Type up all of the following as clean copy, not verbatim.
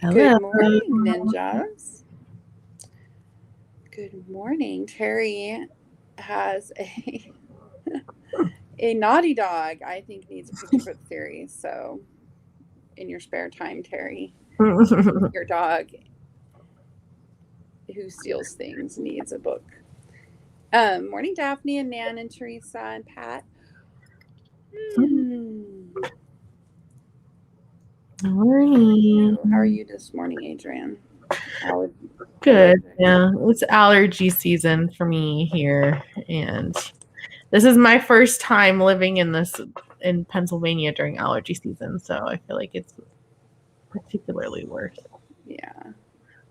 Hello. Good morning, ninjas. Good morning. Terry has a naughty dog. I think needs a picture book series. So, in your spare time, Terry, your dog who steals things needs a book. Morning, Daphne and Nan and Teresa and Pat. Hmm. Morning. How are you this morning, Adrian? Good. Yeah, it's allergy season for me here, and this is my first time living in Pennsylvania during allergy season, so I feel like it's particularly worse. Yeah.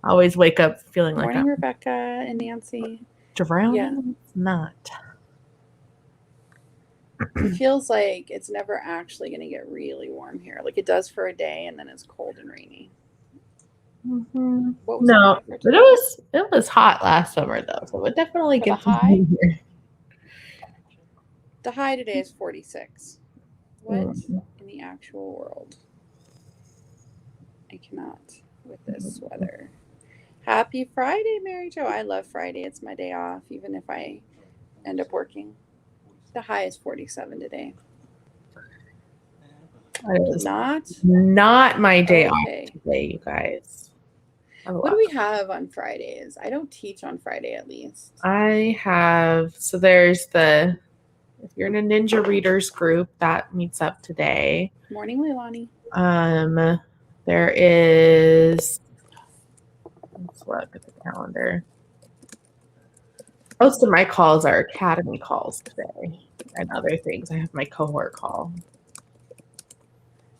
I always wake up feeling like Morning, I'm Rebecca and Nancy. drowning. Yeah. It's not. It feels like it's never actually going to get really warm here. Like it does for a day, and then it's cold and rainy. Mm-hmm. What was the No, high for but today? it was hot last summer though, so it definitely For the gets high? here. The high today is 46. What Mm-hmm. in the actual world? I cannot with this weather. Happy Friday, Mary Jo. I love Friday. It's my day off, even if I end up working. The high is 47 today. It is Not not my day off okay. today, you guys. What do we have on Fridays? I don't teach on Friday at least. There's if you're in a Ninja Readers group that meets up today. Morning, Leilani. There is, let's look at the calendar. Most of my calls are academy calls today and other things. I have my cohort call.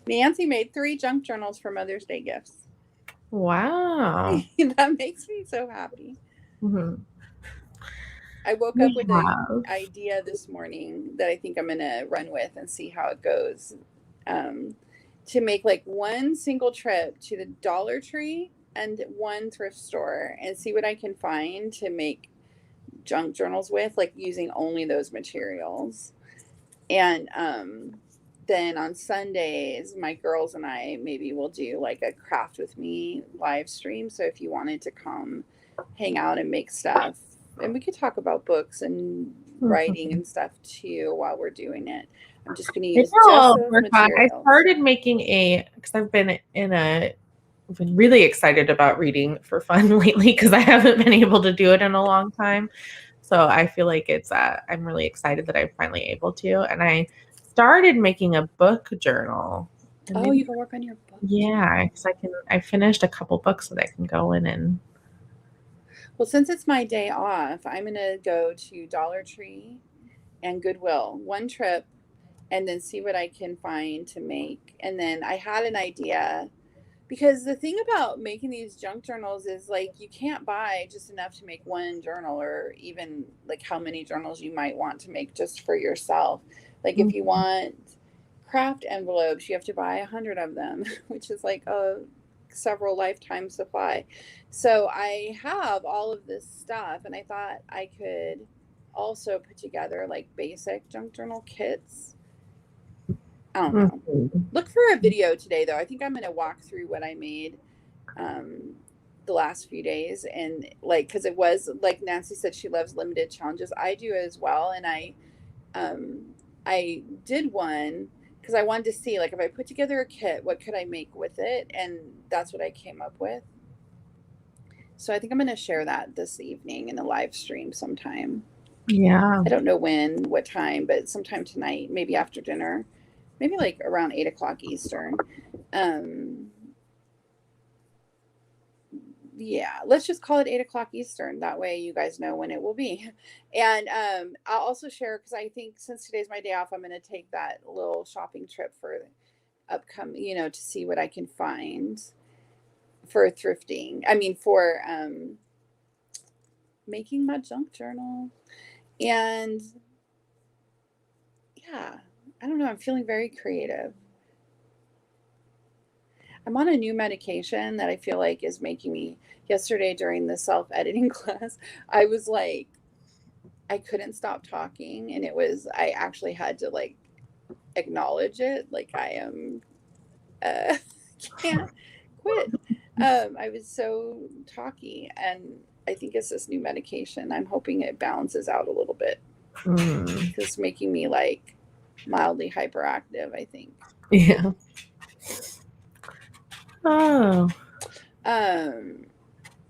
Nancy made 3 junk journals for Mother's Day gifts. Wow. That makes me so happy. Mm-hmm. I woke up with an idea this morning that I think I'm going to run with and see how it goes. To make like one single trip to the Dollar Tree and one thrift store and see what I can find to make junk journals with, like using only those materials. And then on Sundays, my girls and I maybe will do like a craft with me live stream. So if you wanted to come hang out and make stuff, and we could talk about books and writing and stuff too while we're doing it. I'm just going to use just those materials. I started making because I've been really excited about reading for fun lately because I haven't been able to do it in a long time. So I feel like I'm really excited that I'm finally able to. And I started making a book journal. Oh, you can work on your book. Yeah, because I finished a couple books that I can go in and. Well, since it's my day off, I'm going to go to Dollar Tree and Goodwill one trip and then see what I can find to make. And then I had an idea because the thing about making these junk journals is like you can't buy just enough to make one journal or even like how many journals you might want to make just for yourself. Like if you want craft envelopes, you have to buy 100 of them, which is like a several lifetime supply. So I have all of this stuff and I thought I could also put together like basic junk journal kits. I don't know. Look for a video today though. I think I'm going to walk through what I made the last few days and like cuz it was like Nancy said she loves limited challenges. I do as well and I did one because I wanted to see like if I put together a kit, what could I make with it? And that's what I came up with. So I think I'm going to share that this evening in a live stream sometime. Yeah. I don't know when, what time, but sometime tonight, maybe after dinner, maybe like around 8 o'clock Eastern. Yeah, let's just call it 8 o'clock Eastern. That way you guys know when it will be. And I'll also share because I think since today's my day off, I'm going to take that little shopping trip for upcoming, to see what I can find for thrifting. I mean, for making my junk journal. And yeah, I don't know. I'm feeling very creative. I'm on a new medication that I feel like is making me. Yesterday during the self editing class, I was like, I couldn't stop talking, and I actually had to like acknowledge it. Like, I am, can't quit. I was so talky, and I think it's this new medication. I'm hoping it balances out a little bit because it's making me like mildly hyperactive, I think. Yeah. Oh.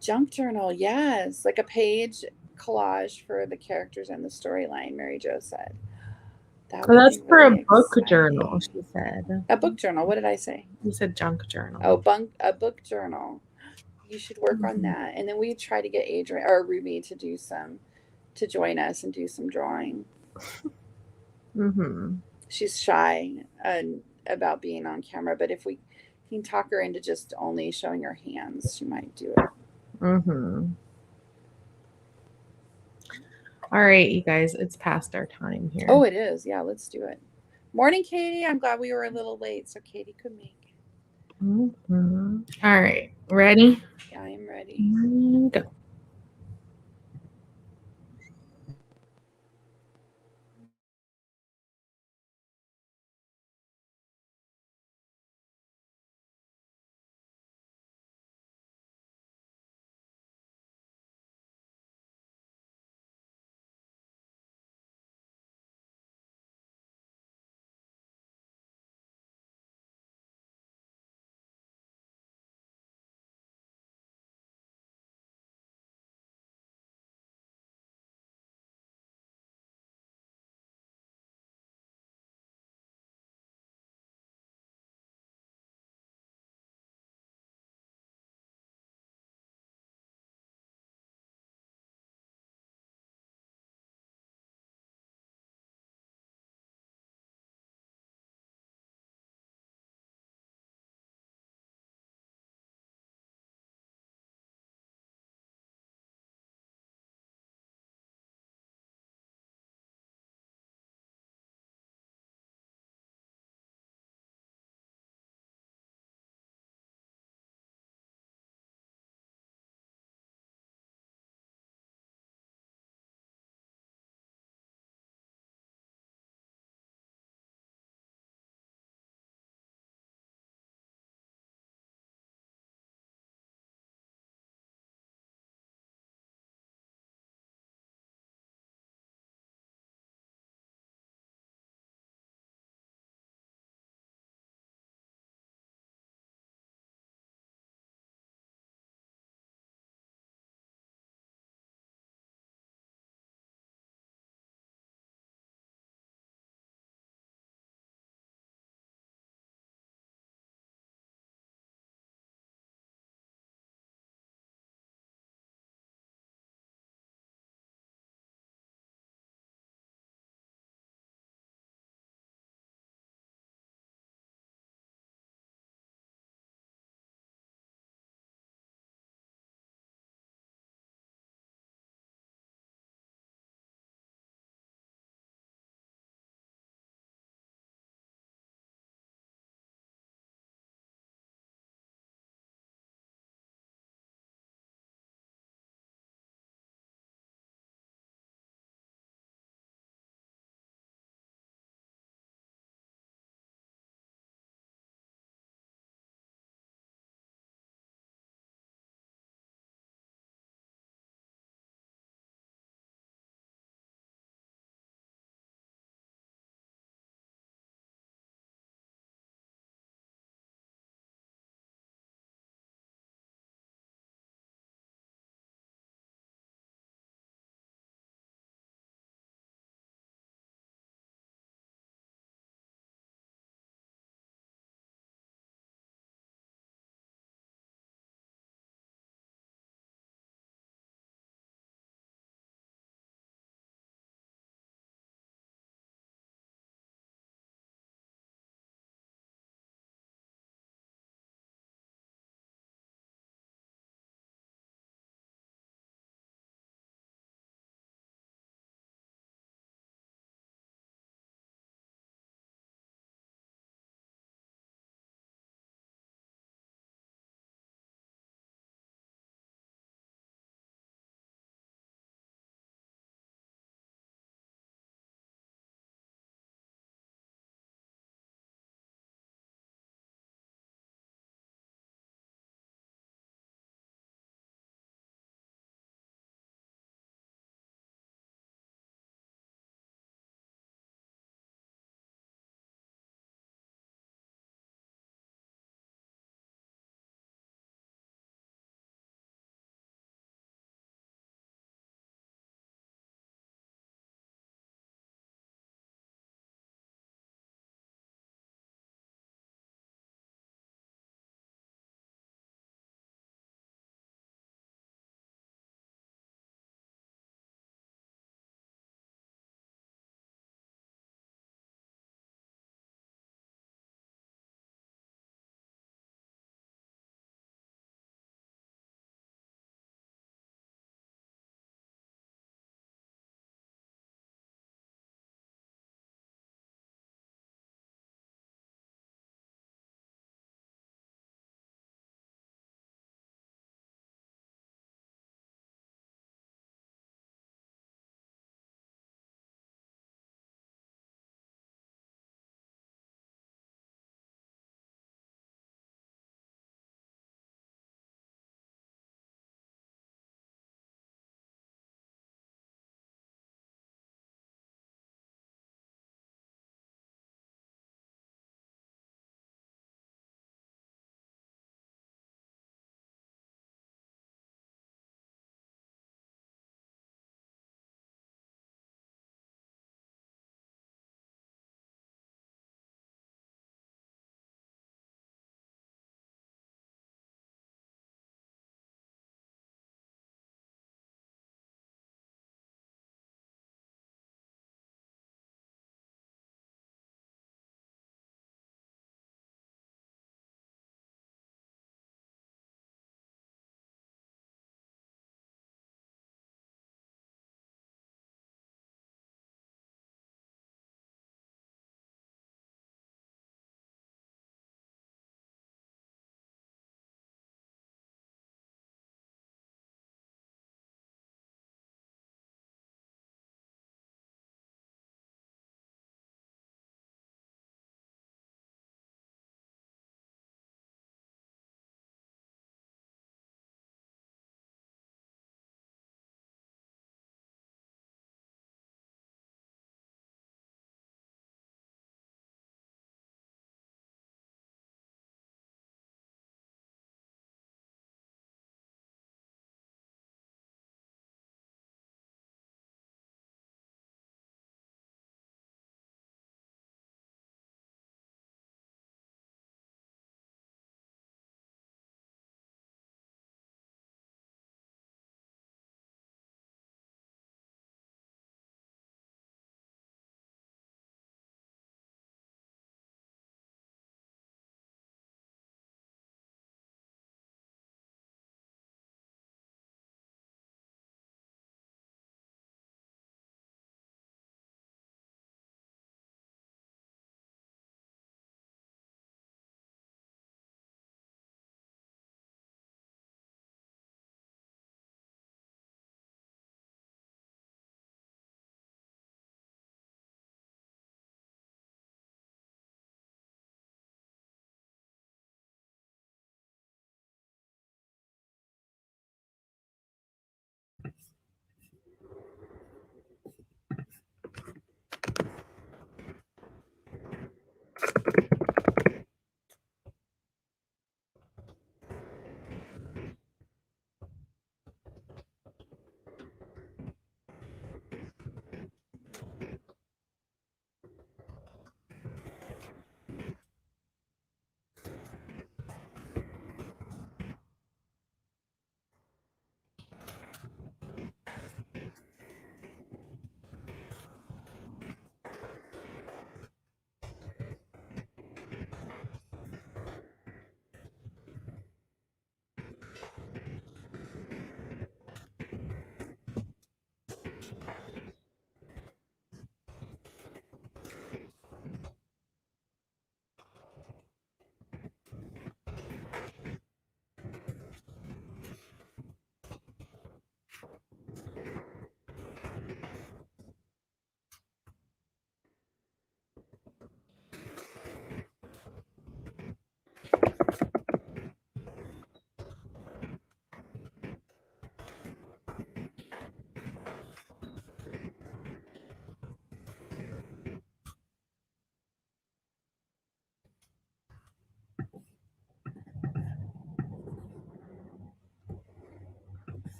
Junk journal, yes, like a page collage for the characters and the storyline. Mary Jo said that Oh, would that's be for a really book journal, exciting. she said. A book journal. What did I say? You said junk journal. Oh, a book journal. You should work on that, and then we try to get Adrian or Ruby to do to join us and do some drawing. Mm-hmm. She's shy about being on camera, but if we can talk her into just only showing her hands, she might do it. Mm-hmm. All right, you guys, it's past our time here. Oh, it is. Yeah, let's do it. Morning, Katie. I'm glad we were a little late so Katie could make. Mm-hmm. All right, ready? Yeah, I am ready. Go.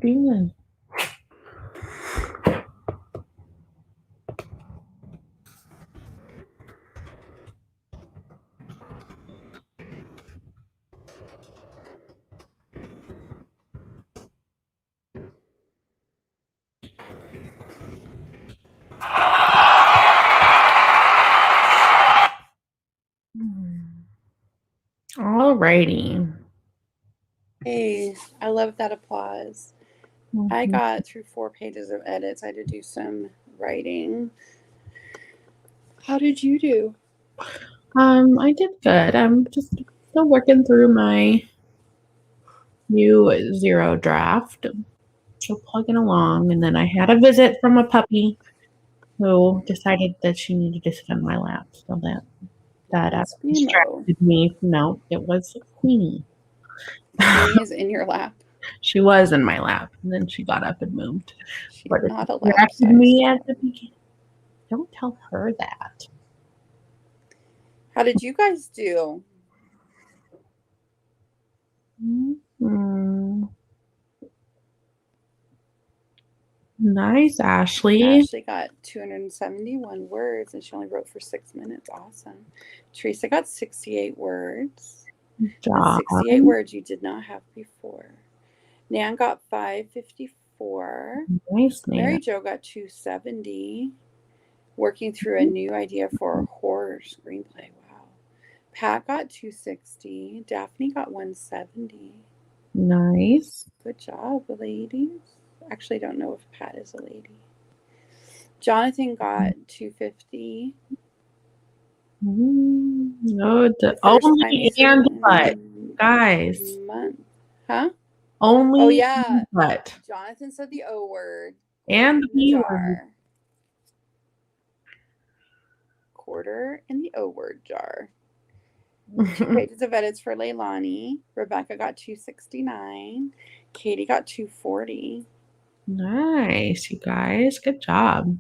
doing? All righty. Hey, I love that applause. I got through 4 pages of edits. I had to do some writing. How did you do? I did good. I'm just still working through my new 0 draft. So plugging along, and then I had a visit from a puppy who decided that she needed to sit on my lap. So that distracted me. No, it was Queenie. Queenie is in your lap. She was in my lap, and then she got up and moved. She's but not a it lap distracted size me cat. at the beginning. Don't tell her that. How did you guys do? Mm-hmm. Nice, Ashley. Ashley got 271 words and she only wrote for 6 minutes. Awesome. Teresa got 68 words. Good job. 68 words you did not have before. Nan got 554. Nice, Nan. Mary Jo got 270. Working through a new idea for a horror screenplay. Wow. Pat got 260. Daphne got 170. Nice. Good job, ladies. Actually, don't know if Pat is a lady. Jonathan got 250. No, the only and but, guys. Month. Huh? Only. Oh yeah. But. Jonathan said the O word. And the B word. Jar. Quarter in the O word jar. 2 pages of edits for Leilani. Rebecca got 269. Katie got 240. Nice, you guys. Good job.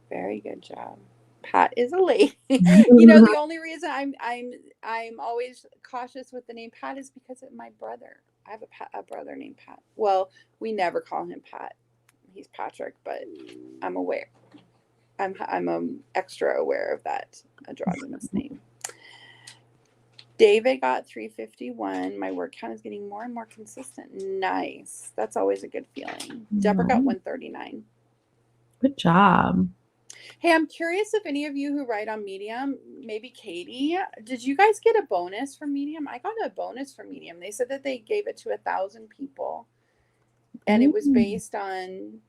Very good job. Pat is a lady. You know, the only reason I'm always cautious with the name Pat is because of my brother. I have a brother named Pat. Well, we never call him Pat. He's Patrick, but I'm aware. I'm extra aware of that androgynous name. David got 351. My word count is getting more and more consistent. Nice. That's always a good feeling. Deborah got 139. Good job. Hey, I'm curious if any of you who write on Medium, maybe Katie, did you guys get a bonus from Medium? I got a bonus from Medium. They said that they gave it to 1,000 people. And it was based on,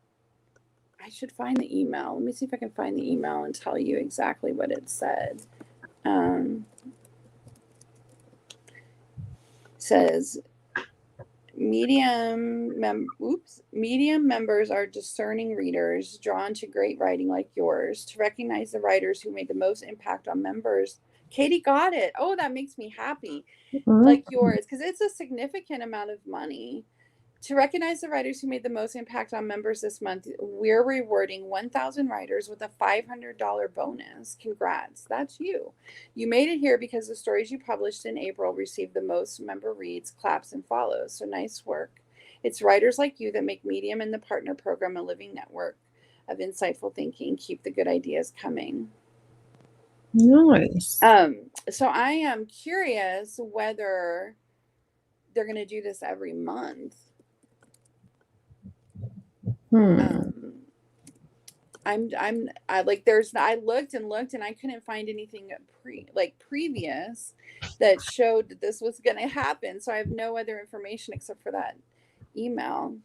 I should find the email. Let me see if I can find the email and tell you exactly what it said. Says Medium members are discerning readers drawn to great writing like yours. To recognize the writers who made the most impact on members. Katie got it. Oh, that makes me happy. Like yours, because it's a significant amount of money. To recognize the writers who made the most impact on members this month, we're rewarding 1,000 writers with a $500 bonus. Congrats. That's you. You made it here because the stories you published in April received the most member reads, claps, and follows. So nice work. It's writers like you that make Medium and the Partner Program a living network of insightful thinking. Keep the good ideas coming. Nice. So I am curious whether they're going to do this every month. I looked and I couldn't find anything previous that showed that this was going to happen. So I have no other information except for that email.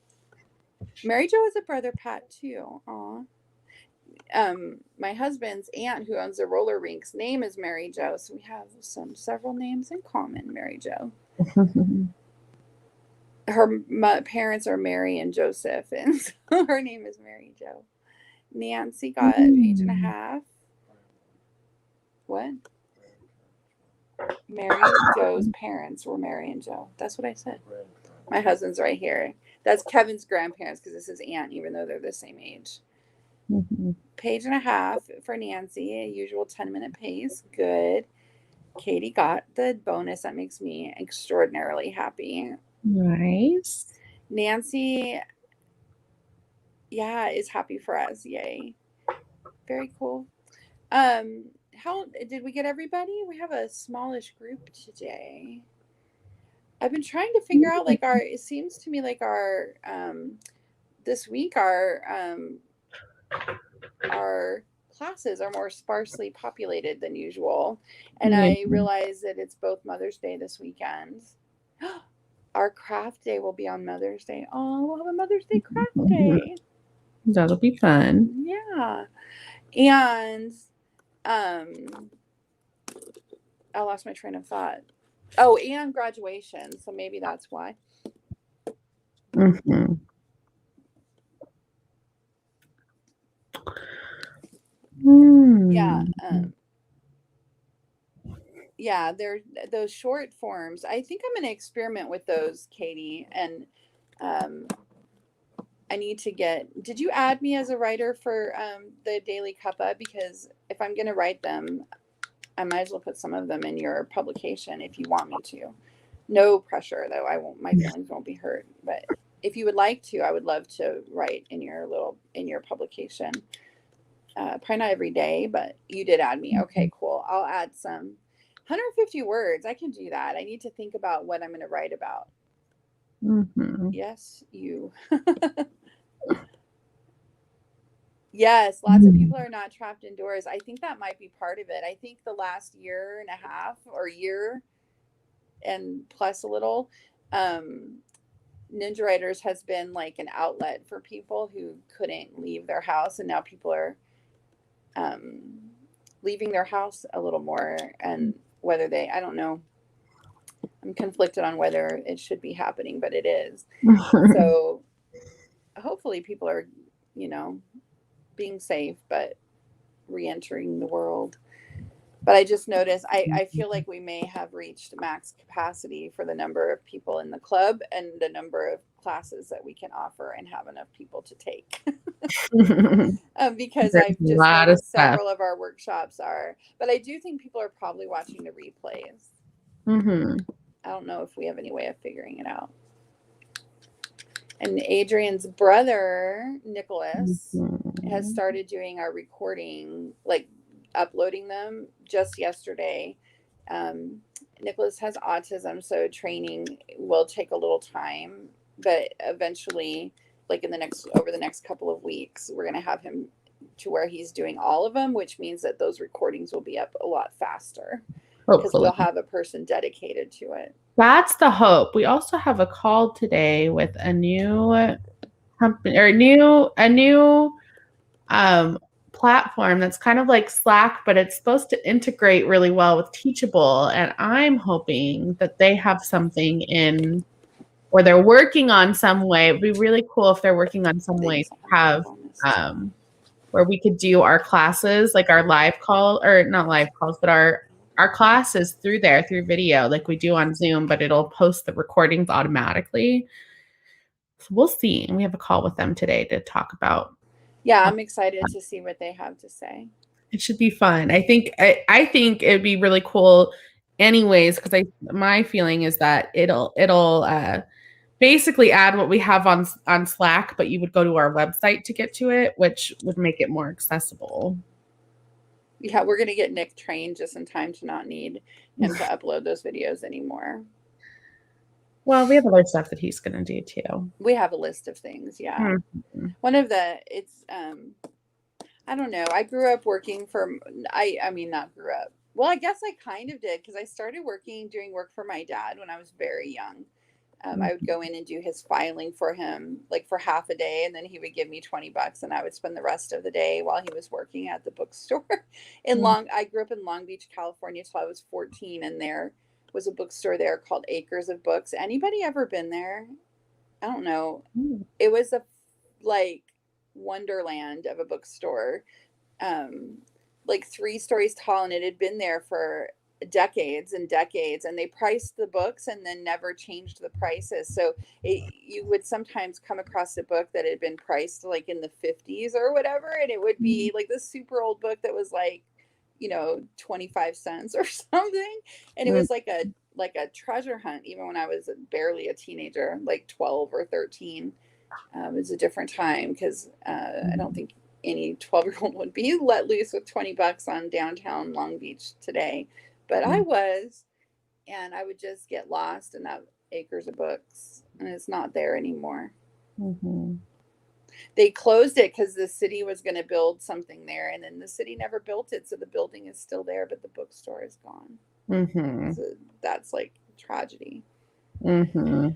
Mary Jo has a brother, Pat, too. Aw. My husband's aunt who owns the roller rinks name is Mary Jo. So we have several names in common, Mary Jo. Her parents are Mary and Joseph, and so her name is Mary Jo. Nancy got a page and a half. What? Mary Jo's parents were Mary and Joe. That's what I said. My husband's right here. That's Kevin's grandparents because this is aunt, even though they're the same age. Page and a half for Nancy, a usual 10-minute pace. Good. Katie got the bonus. That makes me extraordinarily happy. Nice. Nancy, yeah, is happy for us. Yay. Very cool. How did we get everybody? We have a smallish group today. I've been trying to figure out like it seems to me like our this week our classes are more sparsely populated than usual. And I realize that it's both Mother's Day this weekend. Our craft day will be on Mother's Day. Oh, we'll have a Mother's Day craft day. That'll be fun. Yeah. And I lost my train of thought. Oh, and graduation. So maybe that's why. Mm-hmm. Yeah. Yeah, they're those short forms. I think I'm going to experiment with those, Katie. And I need to get. Did you add me as a writer for the Daily Cuppa? Because if I'm going to write them, I might as well put some of them in your publication if you want me to. No pressure, though. I won't. My feelings won't be hurt. But if you would like to, I would love to write in your publication. Probably not every day, but you did add me. Okay, cool. I'll add some 150 words. I can do that. I need to think about what I'm going to write about. Mm-hmm. Yes, you. Yes, lots of people are not trapped indoors. I think that might be part of it. I think the last year and a half or year and plus a little, Ninja Writers has been like an outlet for people who couldn't leave their house. And now people are leaving their house a little more. And whether I don't know. I'm conflicted on whether it should be happening, but it is. So hopefully people are, being safe, but re-entering the world. But I just noticed, I feel like we may have reached max capacity for the number of people in the club and the number of classes that we can offer and have enough people to take. Because I've just noticed several of our workshops are, but I do think people are probably watching the replays. Mm-hmm. I don't know if we have any way of figuring it out. And Adrian's brother, Nicholas, has started doing our recording, like uploading them just yesterday. Nicholas has autism, so training will take a little time, but eventually, like over the next couple of weeks, we're going to have him to where he's doing all of them, which means that those recordings will be up a lot faster because we'll have a person dedicated to it. That's the hope. We also have a call today with a new company or a new platform that's kind of like Slack, but it's supposed to integrate really well with Teachable. And I'm hoping that they have something in, or they're working on some way. It'd be really cool if they're working on some way to have where we could do our classes, like our live call, or not live calls, but our classes through video, like we do on Zoom, but it'll post the recordings automatically. So we'll see. And we have a call with them today to talk about. Yeah, I'm excited to see what they have to say. It should be fun. I think it'd be really cool anyways, because my feeling is that it'll basically add what we have on Slack, but you would go to our website to get to it, which would make it more accessible. Yeah, we're going to get Nick trained just in time to not need him to upload those videos anymore. Well, we have other stuff that he's going to do too. We have a list of things, yeah. Mm-hmm. One of it's, I don't know. I grew up working for, I mean, not grew up. Well, I guess I kind of did because I started doing work for my dad when I was very young. I would go in and do his filing for him, like for half a day, and then he would give me $20, and I would spend the rest of the day while he was working at the bookstore. I grew up in Long Beach, California, till I was 14, and there was a bookstore there called Acres of Books. Anybody ever been there? I don't know. It was a like wonderland of a bookstore, like 3 stories tall, and it had been there for decades and decades, and they priced the books and then never changed the prices. So you would sometimes come across a book that had been priced like in the 50s or whatever, and it would be like this super old book that was like 25 cents or something, and it was like like a treasure hunt, even when I was barely a teenager, like 12 or 13. It was a different time because I don't think any 12-year-old would be let loose with $20 on downtown Long Beach today. But I was, and I would just get lost in that acres of books, and it's not there anymore. Mm-hmm. They closed it because the city was going to build something there, and then the city never built it, so the building is still there, but the bookstore is gone. Mm-hmm. So that's like tragedy. Mm-hmm.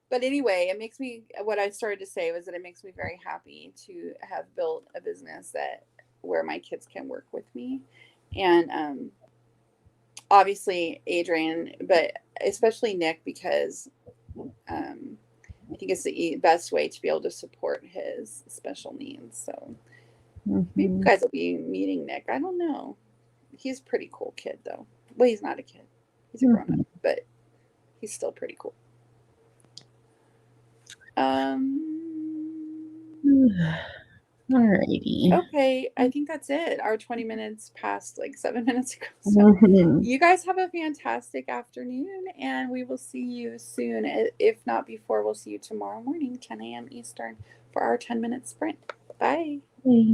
But anyway, it makes me, what I started to say was that it makes me very happy to have built a business that where my kids can work with me. And obviously Adrian, but especially Nick, because I think it's the best way to be able to support his special needs. So maybe you guys will be meeting Nick. I don't know. He's a pretty cool kid, though. Well, he's not a kid. He's a grown up, but he's still pretty cool. Alrighty. Okay, I think that's it. Our 20 minutes passed like 7 minutes ago. So you guys have a fantastic afternoon, and we will see you soon. If not before, we'll see you tomorrow morning, 10 a.m. Eastern, for our 10-minute sprint. Bye.